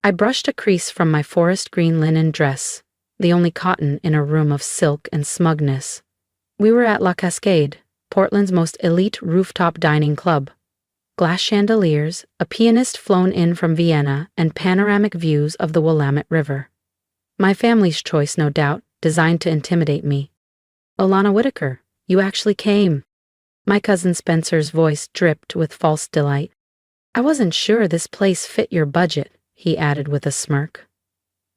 I brushed a crease from my forest green linen dress, the only cotton in a room of silk and smugness. We were at La Cascade, Portland's most elite rooftop dining club. Glass chandeliers, a pianist flown in from Vienna, and panoramic views of the Willamette River. My family's choice, no doubt, designed to intimidate me. Alana Whitaker, you actually came. My cousin Spencer's voice dripped with false delight. I wasn't sure this place fit your budget, he added with a smirk.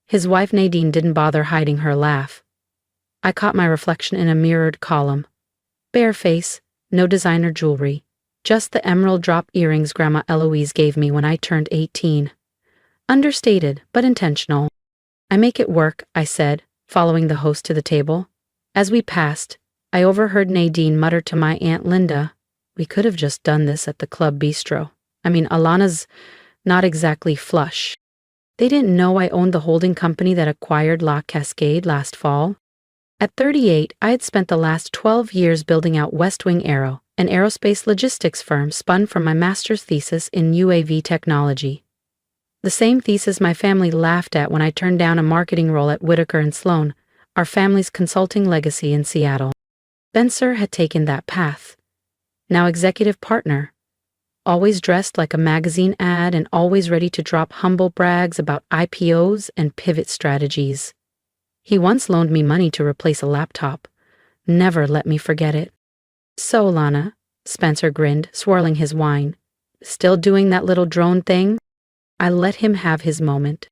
His wife Nadine didn't bother hiding her laugh. I caught my reflection in a mirrored column. Bare face, no designer jewelry. Just the emerald drop earrings Grandma Eloise gave me when I turned 18. Understated, but intentional. I make it work, I said, following the host to the table. As we passed, I overheard Nadine mutter to my Aunt Linda, "We could have just done this at the club bistro. I mean, Alana's not exactly flush." They didn't know I owned the holding company that acquired La Cascade last fall. At 38, I had spent the last 12 years building out West Wing Aero, an aerospace logistics firm spun from my master's thesis in UAV technology. The same thesis my family laughed at when I turned down a marketing role at Whitaker and Sloan, our family's consulting legacy in Seattle. Spencer had taken that path. Now executive partner, always dressed like a magazine ad and always ready to drop humble brags about IPOs and pivot strategies. He once loaned me money to replace a laptop. Never let me forget it. "So, Lana," Spencer grinned, swirling his wine. "Still doing that little drone thing?" I let him have his moment.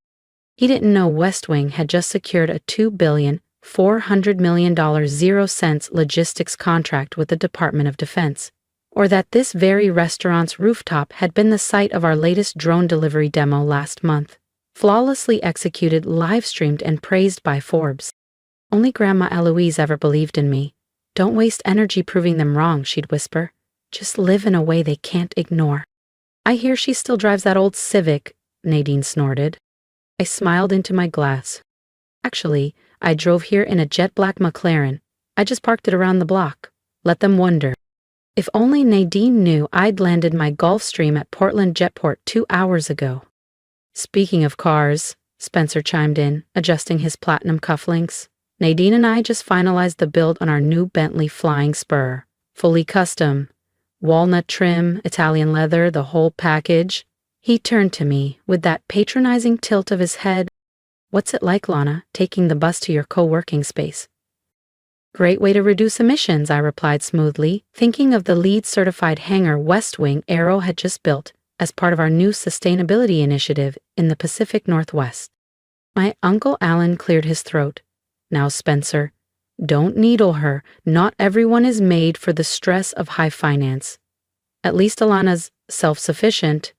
He didn't know West Wing had just secured a $2,400,000,000 0 cents logistics contract with the Department of Defense, or that this very restaurant's rooftop had been the site of our latest drone delivery demo last month, flawlessly executed, live-streamed, and praised by Forbes. Only Grandma Eloise ever believed in me. "Don't waste energy proving them wrong," she'd whisper. "Just live in a way they can't ignore." "I hear she still drives that old Civic," Nadine snorted. I smiled into my glass. "Actually, I drove here in a jet black McLaren. I just parked it around the block. Let them wonder." If only Nadine knew I'd landed my Gulfstream at Portland Jetport 2 hours ago. "Speaking of cars," Spencer chimed in, adjusting his platinum cufflinks, "Nadine and I just finalized the build on our new Bentley Flying Spur. Fully custom. Walnut trim, Italian leather, the whole package." He turned to me with that patronizing tilt of his head. "What's it like, Lana, taking the bus to your co-working space?" "Great way to reduce emissions," I replied smoothly, thinking of the LEED-certified hangar West Wing Aero had just built as part of our new sustainability initiative in the Pacific Northwest. My Uncle Alan cleared his throat. "Now, Spencer, don't needle her. Not everyone is made for the stress of high finance. At least Alana's self-sufficient."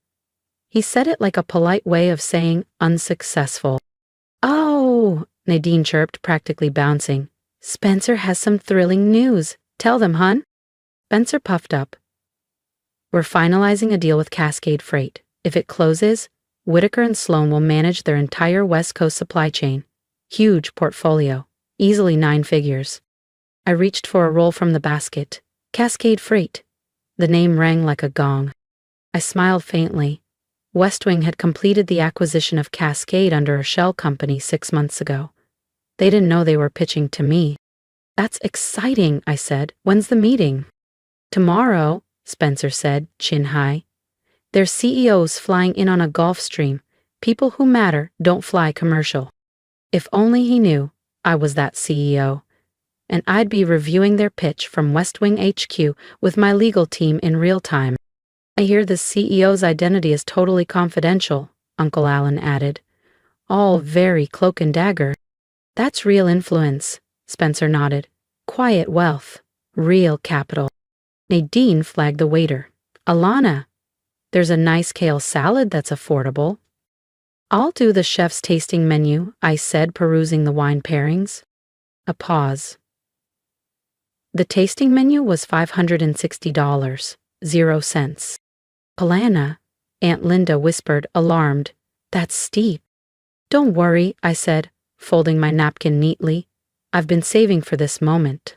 He said it like a polite way of saying unsuccessful. "Oh," Nadine chirped, practically bouncing. "Spencer has some thrilling news. Tell them, hun." Spencer puffed up. "We're finalizing a deal with Cascade Freight. If it closes, Whitaker and Sloan will manage their entire West Coast supply chain. Huge portfolio, easily 9 figures. I reached for a roll from the basket. Cascade Freight. The name rang like a gong. I smiled faintly. West Wing had completed the acquisition of Cascade under a shell company 6 months ago. They didn't know they were pitching to me. "That's exciting," I said. "When's the meeting?" "Tomorrow," Spencer said, chin high. "Their CEO's flying in on a Gulfstream. People who matter don't fly commercial." If only he knew I was that CEO. And I'd be reviewing their pitch from West Wing HQ with my legal team in real time. "I hear the CEO's identity is totally confidential," Uncle Alan added. "All very cloak and dagger." "That's real influence," Spencer nodded. "Quiet wealth. Real capital." Nadine flagged the waiter. "Alana, there's a nice kale salad that's affordable." "I'll do the chef's tasting menu," I said, perusing the wine pairings. A pause. The tasting menu was $560, 0 cents. "Alana," Aunt Linda whispered, alarmed. "That's steep." "Don't worry," I said, folding my napkin neatly. "I've been saving for this moment."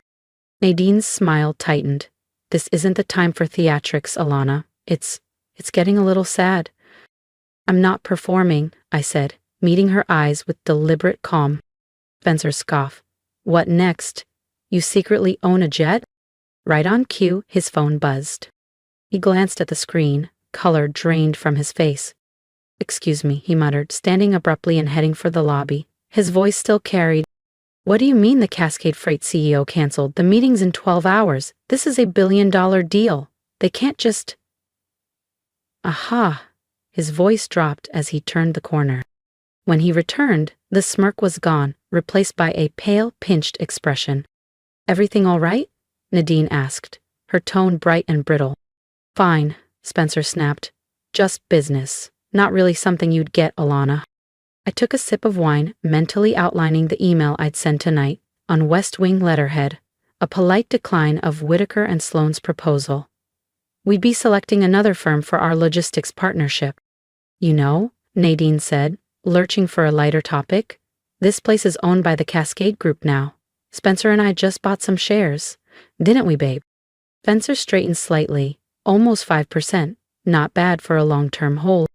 Nadine's smile tightened. "This isn't the time for theatrics, Alana. It's getting a little sad." I'm not performing, I said, meeting her eyes with deliberate calm. Spencer scoffed. What next? You secretly own a jet? Right on cue, his phone buzzed. He glanced at the screen, color drained from his face. Excuse me, he muttered, standing abruptly and heading for the lobby. His voice still carried. What do you mean the Cascade Freight CEO canceled? The meeting's in 12 hours. This is a billion-dollar deal. They can't just... Aha! His voice dropped as he turned the corner. When he returned, the smirk was gone, replaced by a pale, pinched expression. Everything all right? Nadine asked, her tone bright and brittle. Fine, Spencer snapped. Just business. Not really something you'd get, Alana. I took a sip of wine, mentally outlining the email I'd send tonight, on West Wing letterhead, a polite decline of Whitaker and Sloane's proposal. We'd be selecting another firm for our logistics partnership. You know, Nadine said, lurching for a lighter topic, this place is owned by the Cascade Group now. Spencer and I just bought some shares. Didn't we, babe? Spencer straightened slightly, almost 5%, not bad for a long-term hold.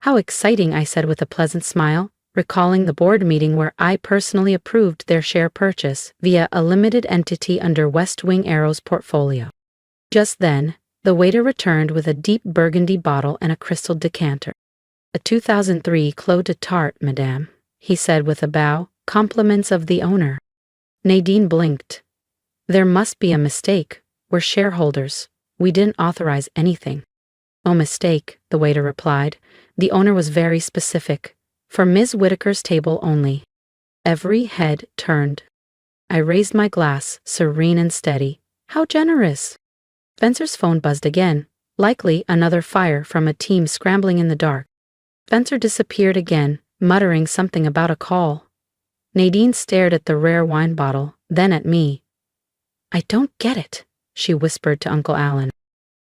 How exciting, I said with a pleasant smile, recalling the board meeting where I personally approved their share purchase via a limited entity under West Wing Aero's portfolio. Just then, the waiter returned with a deep burgundy bottle and a crystal decanter. A 2003 Clos de Tart, madame, he said with a bow, compliments of the owner. Nadine blinked. There must be a mistake. We're shareholders. We didn't authorize anything. No mistake, the waiter replied. The owner was very specific. For Ms. Whitaker's table only. Every head turned. I raised my glass, serene and steady. How generous! Spencer's phone buzzed again, likely another fire from a team scrambling in the dark. Spencer disappeared again, muttering something about a call. Nadine stared at the rare wine bottle, then at me. I don't get it, she whispered to Uncle Alan.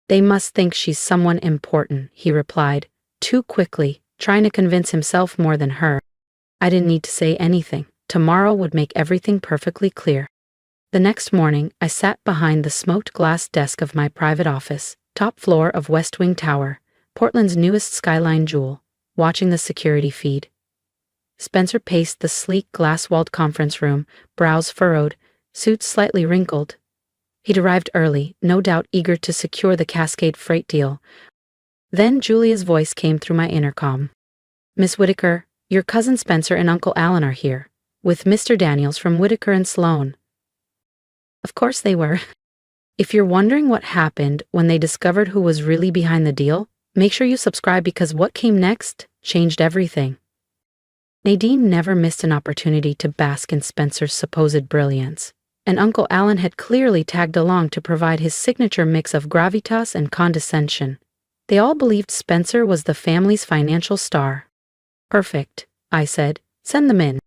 They must think she's someone important, he replied, too quickly, trying to convince himself more than her. I didn't need to say anything. Tomorrow would make everything perfectly clear. The next morning, I sat behind the smoked glass desk of my private office, top floor of West Wing Tower, Portland's newest skyline jewel, watching the security feed. Spencer paced the sleek glass-walled conference room, brows furrowed, suit slightly wrinkled. He'd arrived early, no doubt eager to secure the Cascade freight deal. Then Julia's voice came through my intercom. Miss Whitaker, your cousin Spencer and Uncle Alan are here, with Mr. Daniels from Whitaker and Sloane. Of course they were. If you're wondering what happened when they discovered who was really behind the deal, make sure you subscribe because what came next changed everything. Nadine never missed an opportunity to bask in Spencer's supposed brilliance, and Uncle Alan had clearly tagged along to provide his signature mix of gravitas and condescension. They all believed Spencer was the family's financial star. Perfect, I said. Send them in.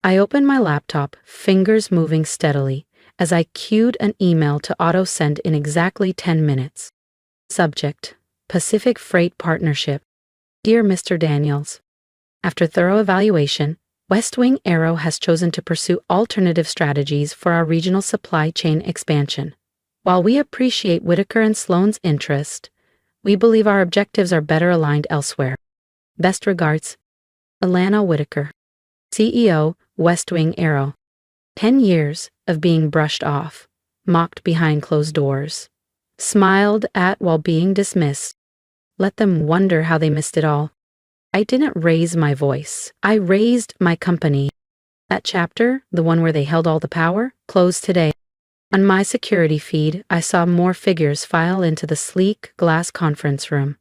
I opened my laptop, fingers moving steadily, as I cued an email to auto-send in exactly 10 minutes. Subject: Pacific Freight Partnership. Dear Mr. Daniels, after thorough evaluation, West Wing Aero has chosen to pursue alternative strategies for our regional supply chain expansion. While we appreciate Whitaker and Sloane's interest, we believe our objectives are better aligned elsewhere. Best regards, Alana Whitaker, CEO, West Wing Aero. 10 years of being brushed off, mocked behind closed doors, smiled at while being dismissed. Let them wonder how they missed it all. I didn't raise my voice. I raised my company. That chapter, the one where they held all the power, closed today. On my security feed, I saw more figures file into the sleek glass conference room.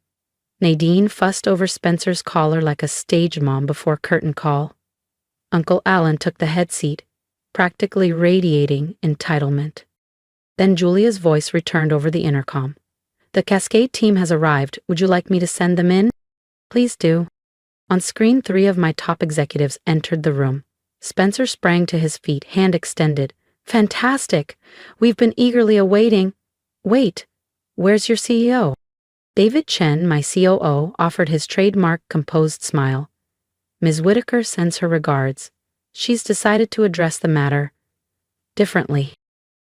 Nadine fussed over Spencer's collar like a stage mom before curtain call. Uncle Alan took the head seat, practically radiating entitlement. Then Julia's voice returned over the intercom. The Cascade team has arrived. Would you like me to send them in? Please do. On screen, 3 of my top executives entered the room. Spencer sprang to his feet, hand extended. Fantastic! We've been eagerly awaiting. Wait, where's your CEO? David Chen, my COO, offered his trademark composed smile. Ms. Whitaker sends her regards. She's decided to address the matter differently.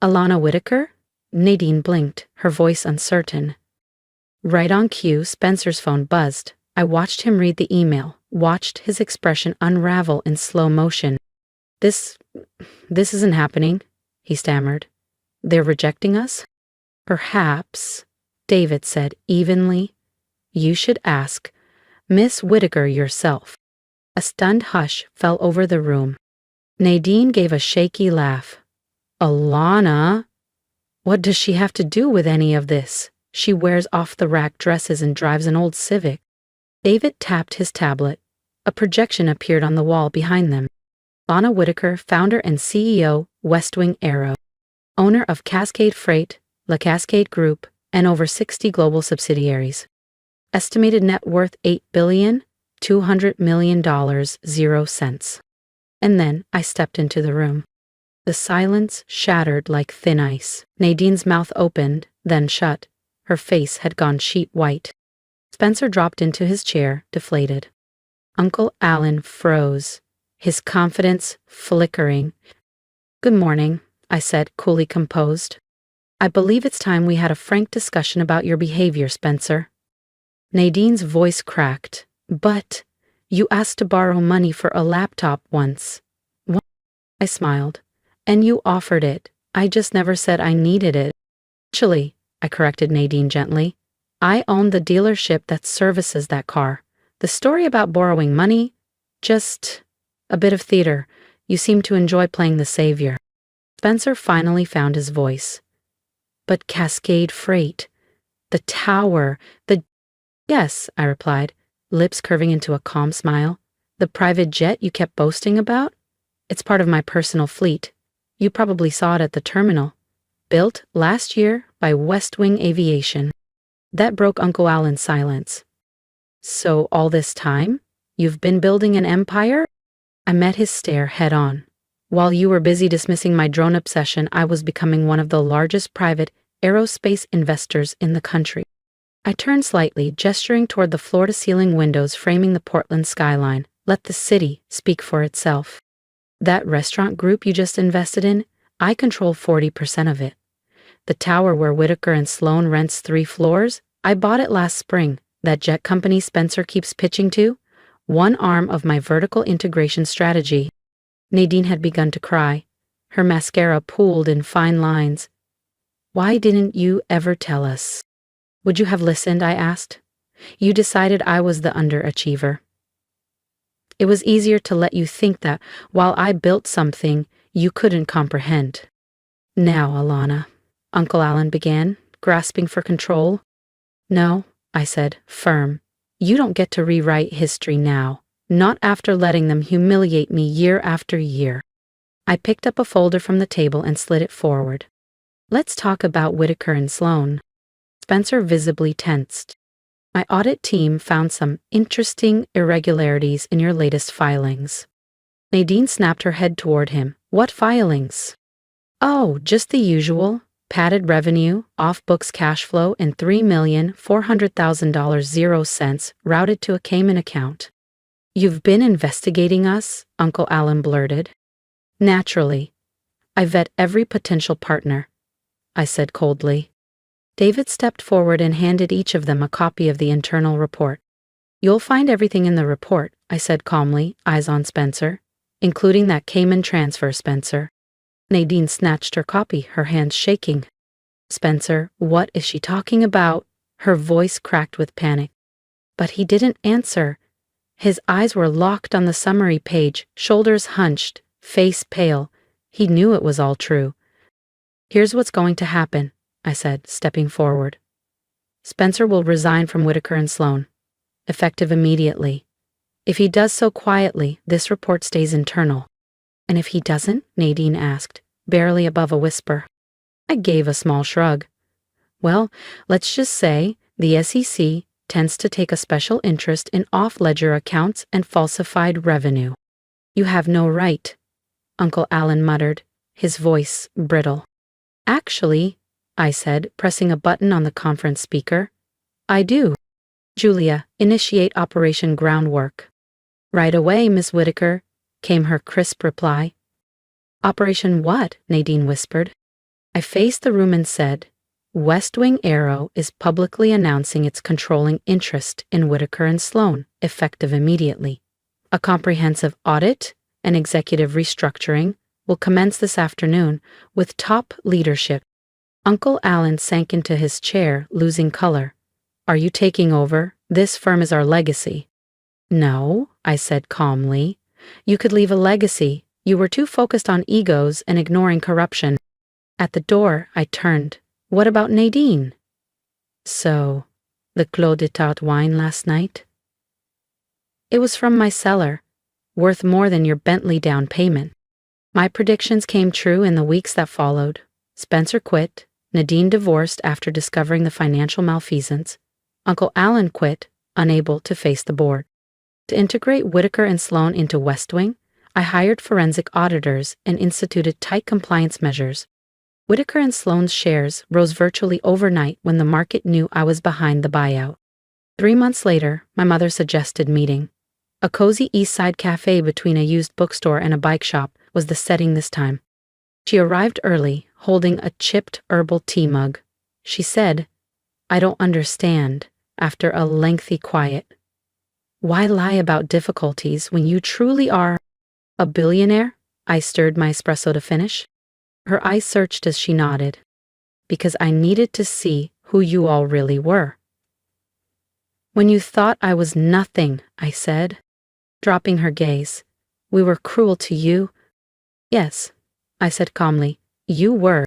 Alana Whitaker? Nadine blinked, her voice uncertain. Right on cue, Spencer's phone buzzed. I watched him read the email, watched his expression unravel in slow motion. This isn't happening, he stammered. They're rejecting us? Perhaps, David said evenly. You should ask Miss Whitaker yourself. A stunned hush fell over the room. Nadine gave a shaky laugh. Alana? What does she have to do with any of this? She wears off-the-rack dresses and drives an old Civic. David tapped his tablet. A projection appeared on the wall behind them. Alana Whitaker, founder and CEO, West Wing Aero. Owner of Cascade Freight, La Cascade Group, and over 60 global subsidiaries. Estimated net worth $8,200,000,000. And then I stepped into the room. The silence shattered like thin ice. Nadine's mouth opened, then shut. Her face had gone sheet white. Spencer dropped into his chair, deflated. Uncle Alan froze, his confidence flickering. Good morning, I said, coolly composed. I believe it's time we had a frank discussion about your behavior, Spencer. Nadine's voice cracked. But you asked to borrow money for a laptop once. What? I smiled. And you offered it. I just never said I needed it. Actually, I corrected Nadine gently. I own the dealership that services that car. The story about borrowing money? Just a bit of theater. You seem to enjoy playing the savior. Spencer finally found his voice. But Cascade Freight, the tower, Yes, I replied, lips curving into a calm smile. The private jet you kept boasting about? It's part of my personal fleet. You probably saw it at the terminal. Built last year by West Wing Aviation. That broke Uncle Alan's silence. So all this time, you've been building an empire? I met his stare head on. While you were busy dismissing my drone obsession, I was becoming one of the largest private aerospace investors in the country. I turned slightly, gesturing toward the floor-to-ceiling windows framing the Portland skyline. Let the city speak for itself. That restaurant group you just invested in, I control 40% of it. The tower where Whitaker and Sloan rents 3 floors, I bought it last spring. That jet company Spencer keeps pitching to, one arm of my vertical integration strategy. Nadine had begun to cry. Her mascara pooled in fine lines. Why didn't you ever tell us? Would you have listened, I asked. You decided I was the underachiever. It was easier to let you think that while I built something you couldn't comprehend. Now, Alana, Uncle Alan began, grasping for control. No, I said, firm. You don't get to rewrite history now, not after letting them humiliate me year after year. I picked up a folder from the table and slid it forward. Let's talk about Whitaker and Sloan. Spencer visibly tensed. My audit team found some interesting irregularities in your latest filings. Nadine snapped her head toward him. What filings? Oh, just the usual. Padded revenue, off-books cash flow, and $3,400,000 0 cents routed to a Cayman account. You've been investigating us? Uncle Alan blurted. Naturally. I vet every potential partner, I said coldly. David stepped forward and handed each of them a copy of the internal report. You'll find everything in the report, I said calmly, eyes on Spencer, including that Cayman transfer, Spencer. Nadine snatched her copy, her hands shaking. Spencer, what is she talking about? Her voice cracked with panic. But he didn't answer. His eyes were locked on the summary page, shoulders hunched, face pale. He knew it was all true. Here's what's going to happen, I said, stepping forward. Spencer will resign from Whitaker and Sloan, effective immediately. If he does so quietly, this report stays internal. And if he doesn't? Nadine asked, barely above a whisper. I gave a small shrug. Well, let's just say the SEC tends to take a special interest in off-ledger accounts and falsified revenue. You have no right, Uncle Alan muttered, his voice brittle. Actually, I said, pressing a button on the conference speaker, I do. Julia, initiate Operation Groundwork. Right away, Miss Whitaker, came her crisp reply. Operation what? Nadine whispered. I faced the room and said, West Wing Arrow is publicly announcing its controlling interest in Whitaker and Sloan, effective immediately. A comprehensive audit and executive restructuring will commence this afternoon with top leadership. Uncle Alan sank into his chair, losing color. Are you taking over? This firm is our legacy. No, I said calmly. You could leave a legacy. You were too focused on egos and ignoring corruption. At the door, I turned. What about Nadine? So, the Clos d'Etat wine last night? It was from my cellar, worth more than your Bentley down payment. My predictions came true in the weeks that followed. Spencer quit, Nadine divorced after discovering the financial malfeasance. Uncle Alan quit, unable to face the board. To integrate Whitaker and Sloan into West Wing, I hired forensic auditors and instituted tight compliance measures. Whitaker and Sloan's shares rose virtually overnight when the market knew I was behind the buyout. 3 months later, my mother suggested meeting. A cozy East Side cafe between a used bookstore and a bike shop was the setting this time. She arrived early, holding a chipped herbal tea mug. She said, "I don't understand," after a lengthy quiet. Why lie about difficulties when you truly are a billionaire? I stirred my espresso to finish. Her eyes searched as she nodded. Because I needed to see who you all really were. When you thought I was nothing, I said, dropping her gaze. We were cruel to you. Yes, I said calmly. You were.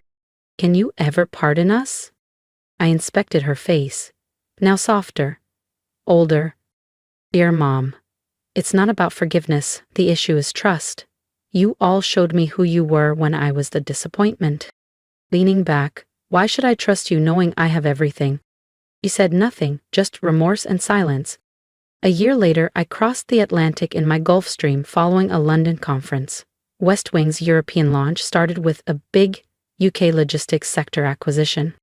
Can you ever pardon us? I inspected her face, now softer, older. Dear Mom, it's not about forgiveness, the issue is trust. You all showed me who you were when I was the disappointment. Leaning back, why should I trust you knowing I have everything? You said nothing, just remorse and silence. A year later, I crossed the Atlantic in my Gulfstream following a London conference. West Wing's European launch started with a big UK logistics sector acquisition.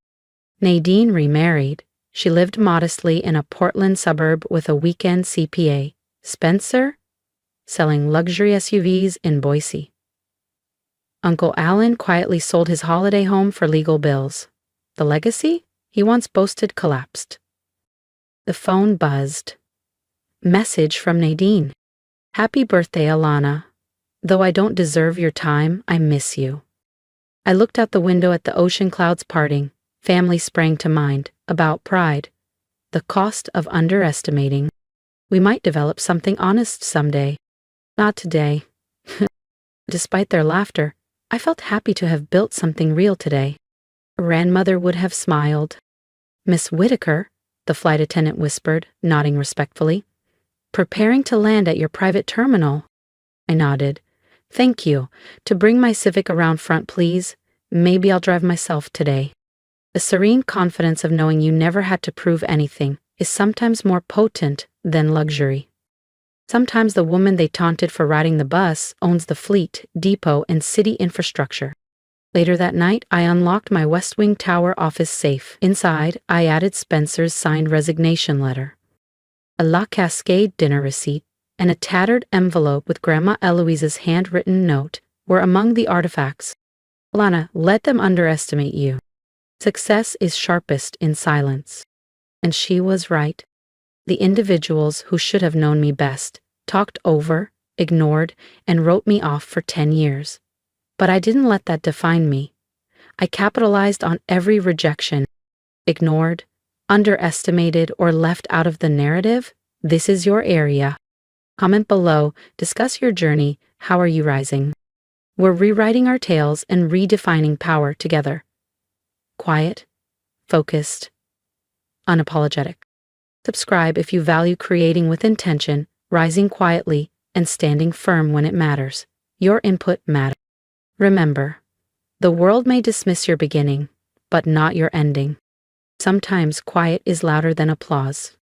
Nadine remarried. She lived modestly in a Portland suburb with a weekend CPA. Spencer, selling luxury SUVs in Boise. Uncle Alan quietly sold his holiday home for legal bills. The legacy he once boasted collapsed. The phone buzzed. Message from Nadine. Happy birthday, Alana. Though I don't deserve your time, I miss you. I looked out the window at the ocean clouds parting. Family sprang to mind, about pride. The cost of underestimating. We might develop something honest someday. Not today. Despite their laughter, I felt happy to have built something real today. Grandmother would have smiled. Miss Whitaker, the flight attendant whispered, nodding respectfully. Preparing to land at your private terminal. I nodded. Thank you. To bring my Civic around front, please. Maybe I'll drive myself today. The serene confidence of knowing you never had to prove anything is sometimes more potent than luxury. Sometimes the woman they taunted for riding the bus owns the fleet, depot, and city infrastructure. Later that night, I unlocked my West Wing Tower office safe. Inside, I added Spencer's signed resignation letter. A La Cascade dinner receipt and a tattered envelope with Grandma Eloise's handwritten note were among the artifacts. Alana, let them underestimate you. Success is sharpest in silence. And she was right. The individuals who should have known me best talked over, ignored, and wrote me off for 10 years. But I didn't let that define me. I capitalized on every rejection. Ignored, underestimated, or left out of the narrative. This is your area. Comment below, discuss your journey. How are you rising? We're rewriting our tales and redefining power together. Quiet, focused, unapologetic. Subscribe if you value creating with intention, rising quietly, and standing firm when it matters. Your input matters. Remember, the world may dismiss your beginning, but not your ending. Sometimes quiet is louder than applause.